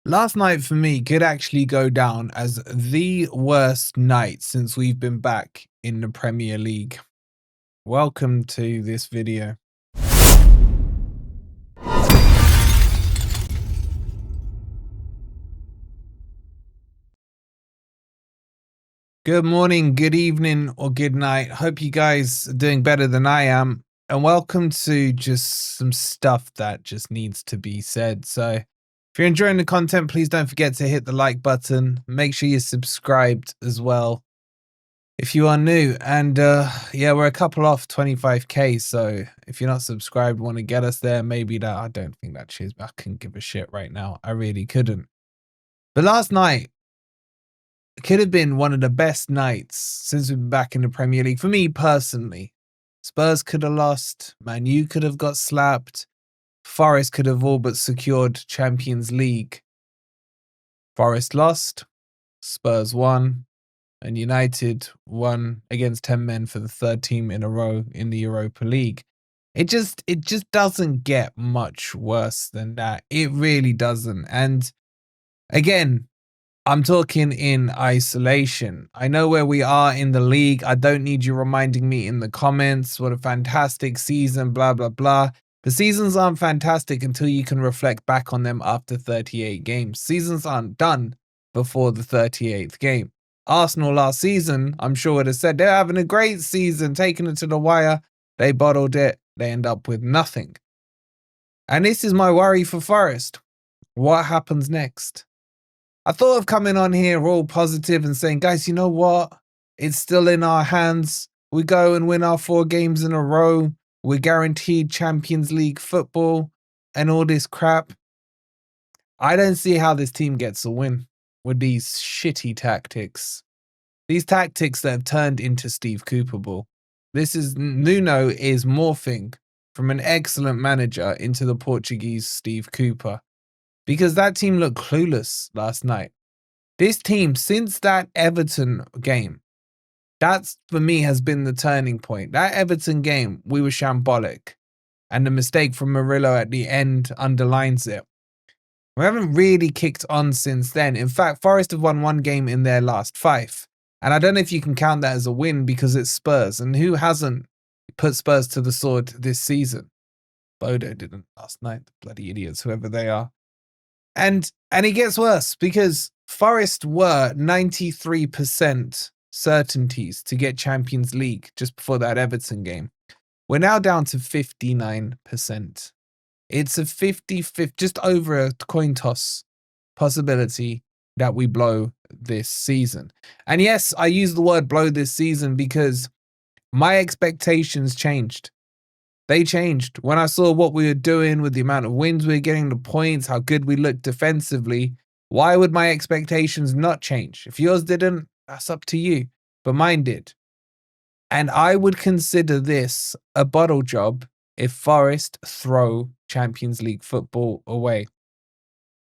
Last night for me could actually go down as the worst night since we've been back in the Premier League. Welcome to this video. Good morning, good evening, or good night. Hope you guys are doing better than I am. And welcome to just some stuff that just needs to be said. So if you're enjoying the content, please don't forget to hit the like button. Make sure you're subscribed as well if you are new. And yeah, we're a couple off 25k. So if you're not subscribed, want to get us there, maybe that. I don't think that cheers, but I couldn't give a shit right now. I really couldn't. But last night, it could have been one of the best nights since we've been back in the Premier League. For me personally, Spurs could have lost, Man U could have got slapped, Forest could have all but secured Champions League. Forest lost, Spurs won, and United won against 10 men for the third team in a row in the Europa League. It just doesn't get much worse than that. It really doesn't. And again, I'm talking in isolation. I know where we are in the league. I don't need you reminding me in the comments what a fantastic season, blah, blah, blah. The seasons aren't fantastic until you can reflect back on them after 38 games. Seasons aren't done before the 38th game. Arsenal last season, I'm sure would have said they're having a great season, taking it to the wire. They bottled it. They end up with nothing. And this is my worry for Forest. What happens next? I thought of coming on here all positive and saying, guys, you know what? It's still in our hands. We go and win our 4 games in a row. We're guaranteed Champions League football and all this crap. I don't see how this team gets a win with these shitty tactics. These tactics that have turned into Steve Cooper ball. Nuno is morphing from an excellent manager into the Portuguese Steve Cooper. Because that team looked clueless last night. This team, since that Everton game, that's for me has been the turning point. That Everton game, we were shambolic. And the mistake from Murillo at the end underlines it. We haven't really kicked on since then. In fact, Forest have won 1 game in their last 5. And I don't know if you can count that as a win because it's Spurs. And who hasn't put Spurs to the sword this season? Bodo didn't last night. Bloody idiots, whoever they are. And it gets worse because Forest were 93% certainties to get Champions League just before that Everton game. We're now down to 59%. It's a 50-50, just over a coin toss possibility that we blow this season. And yes, I use the word blow this season because my expectations changed. They changed. When I saw what we were doing with the amount of wins we were getting, the points, how good we looked defensively, why would my expectations not change? If yours didn't, that's up to you. But mine did. And I would consider this a bottle job if Forest throw Champions League football away.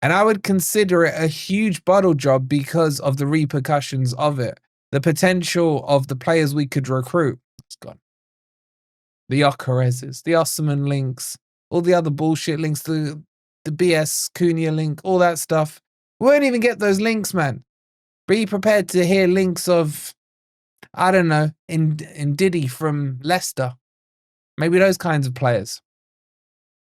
And I would consider it a huge bottle job because of the repercussions of it. The potential of the players we could recruit. It's gone. The Ocareses, the Osman links, all the other bullshit links, the BS Cunha link, all that stuff. We won't even get those links, man. Be prepared to hear links of, I don't know, in Diddy from Leicester. Maybe those kinds of players.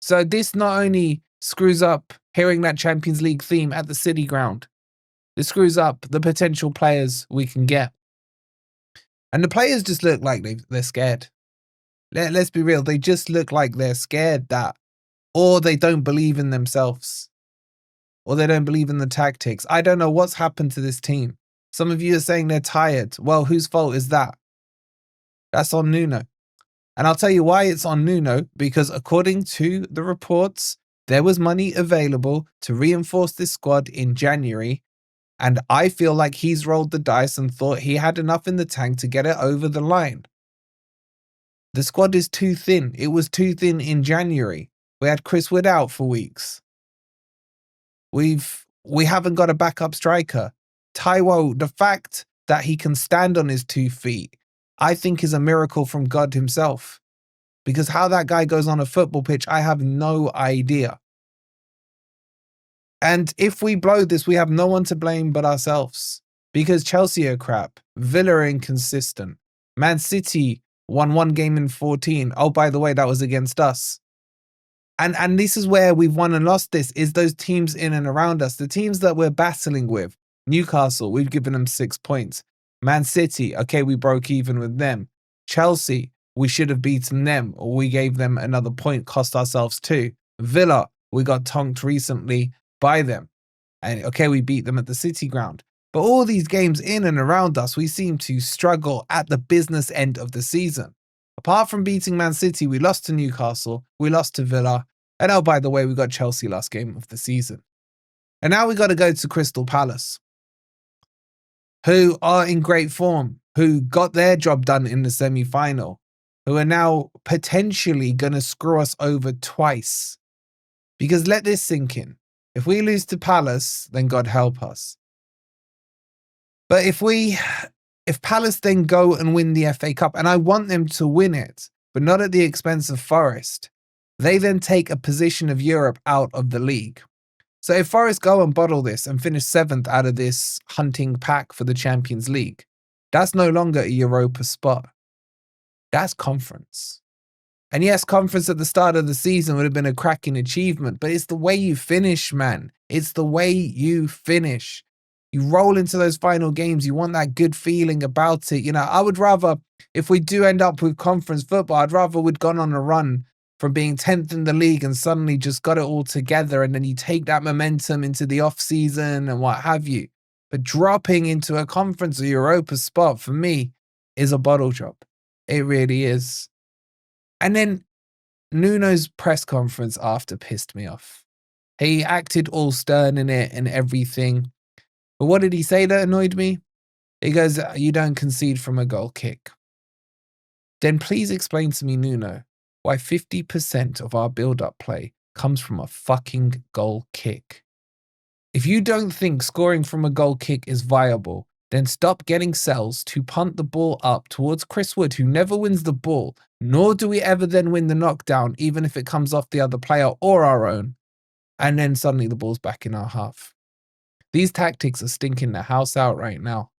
So this not only screws up hearing that Champions League theme at the City ground, it screws up the potential players we can get. And the players just look like they're scared. Let's be real. They just look like they're scared that, or they don't believe in themselves, or they don't believe in the tactics. I don't know what's happened to this team. Some of you are saying they're tired. Well, whose fault is that? That's on Nuno. And I'll tell you why it's on Nuno, because according to the reports, there was money available to reinforce this squad in January. And I feel like he's rolled the dice and thought he had enough in the tank to get it over the line. The squad is too thin. It was too thin in January. We had Chris Wood out for weeks. We haven't got a backup striker. Taiwo, the fact that he can stand on his 2 feet, I think is a miracle from God himself. Because how that guy goes on a football pitch, I have no idea. And if we blow this, we have no one to blame but ourselves. Because Chelsea are crap, Villa are inconsistent, Man City won 1 game in 14. Oh, by the way, that was against us. And this is where we've won and lost this, is those teams in and around us. The teams that we're battling with. Newcastle, we've given them 6 points. Man City, okay, we broke even with them. Chelsea, we should have beaten them, or we gave them another point, cost ourselves 2. Villa, we got tonked recently by them. And okay, we beat them at the City ground. But all these games in and around us, we seem to struggle at the business end of the season. Apart from beating Man City, we lost to Newcastle, we lost to Villa, and oh, by the way, we got Chelsea last game of the season. And now we got to go to Crystal Palace, who are in great form, who got their job done in the semi-final, who are now potentially going to screw us over twice. Because let this sink in. If we lose to Palace, then God help us. But if Palace then go and win the FA Cup, and I want them to win it, but not at the expense of Forest, they then take a position of Europe out of the league. So if Forest go and bottle this and finish 7th out of this hunting pack for the Champions League, that's no longer a Europa spot. That's conference. And yes, conference at the start of the season would have been a cracking achievement, but it's the way you finish, man. It's the way you finish. You roll into those final games, you want that good feeling about it. You know, I would rather, if we do end up with conference football, I'd rather we'd gone on a run from being 10th in the league and suddenly just got it all together, and then you take that momentum into the off season and what have you. But dropping into a conference or Europa spot for me is a bottle drop. It really is. And then Nuno's press conference after pissed me off. He acted all stern in it and everything. But what did he say that annoyed me? He goes, you don't concede from a goal kick. Then please explain to me, Nuno, why 50% of our build-up play comes from a fucking goal kick. If you don't think scoring from a goal kick is viable, then stop getting cells to punt the ball up towards Chris Wood, who never wins the ball, nor do we ever then win the knockdown, even if it comes off the other player or our own. And then suddenly the ball's back in our half. These tactics are stinking the house out right now.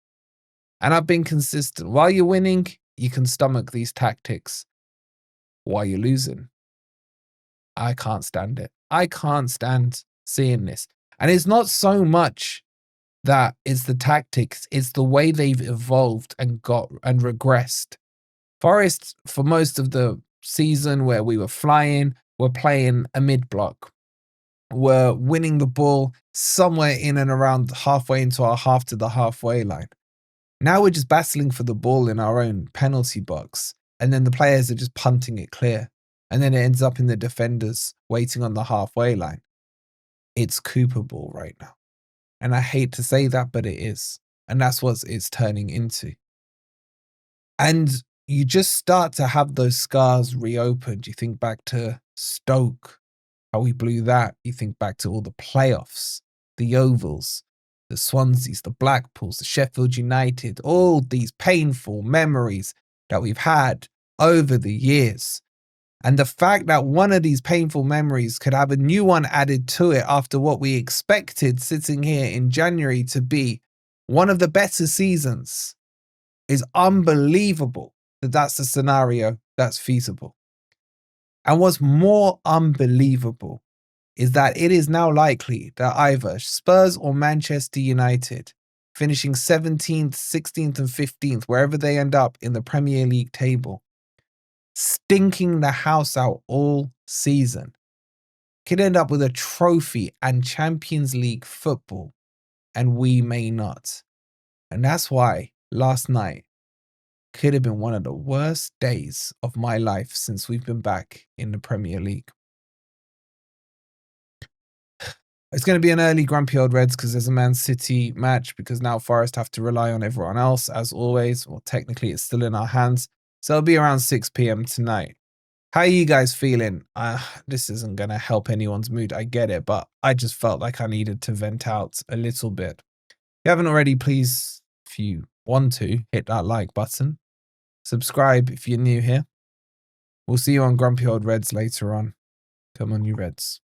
And I've been consistent. While you're winning, you can stomach these tactics. While you're losing, I can't stand it. I can't stand seeing this. And it's not so much that it's the tactics, it's the way they've evolved and got and regressed. Forest, for most of the season where we were flying, were playing a mid-block. We're winning the ball somewhere in and around halfway into our half to the halfway line. Now we're just battling for the ball in our own penalty box, and then the players are just punting it clear, and then it ends up in the defenders waiting on the halfway line. It's Cooper ball right now. And I hate to say that, but it is. And that's what it's turning into. And you just start to have those scars reopened. You think back to Stoke, how we blew that. You think back to all the playoffs, the Ovals, the Swanseas, the Blackpools, the Sheffield United, all these painful memories that we've had over the years. And the fact that one of these painful memories could have a new one added to it after what we expected sitting here in January to be one of the better seasons is unbelievable that that's a scenario that's feasible. And what's more unbelievable is that it is now likely that either Spurs or Manchester United, finishing 17th, 16th and 15th, wherever they end up in the Premier League table, stinking the house out all season, could end up with a trophy and Champions League football, and we may not. And that's why last night could have been one of the worst days of my life since we've been back in the Premier League. It's going to be an early Grumpy Old Reds because there's a Man City match, because now Forest have to rely on everyone else as always. Well, technically it's still in our hands. So it'll be around 6 p.m. tonight. How are you guys feeling? This isn't going to help anyone's mood, I get it, but I just felt like I needed to vent out a little bit. If you haven't already, please, if you want to, hit that like button. Subscribe if you're new here. We'll see you on Grumpy Old Reds later on. Come on, you Reds.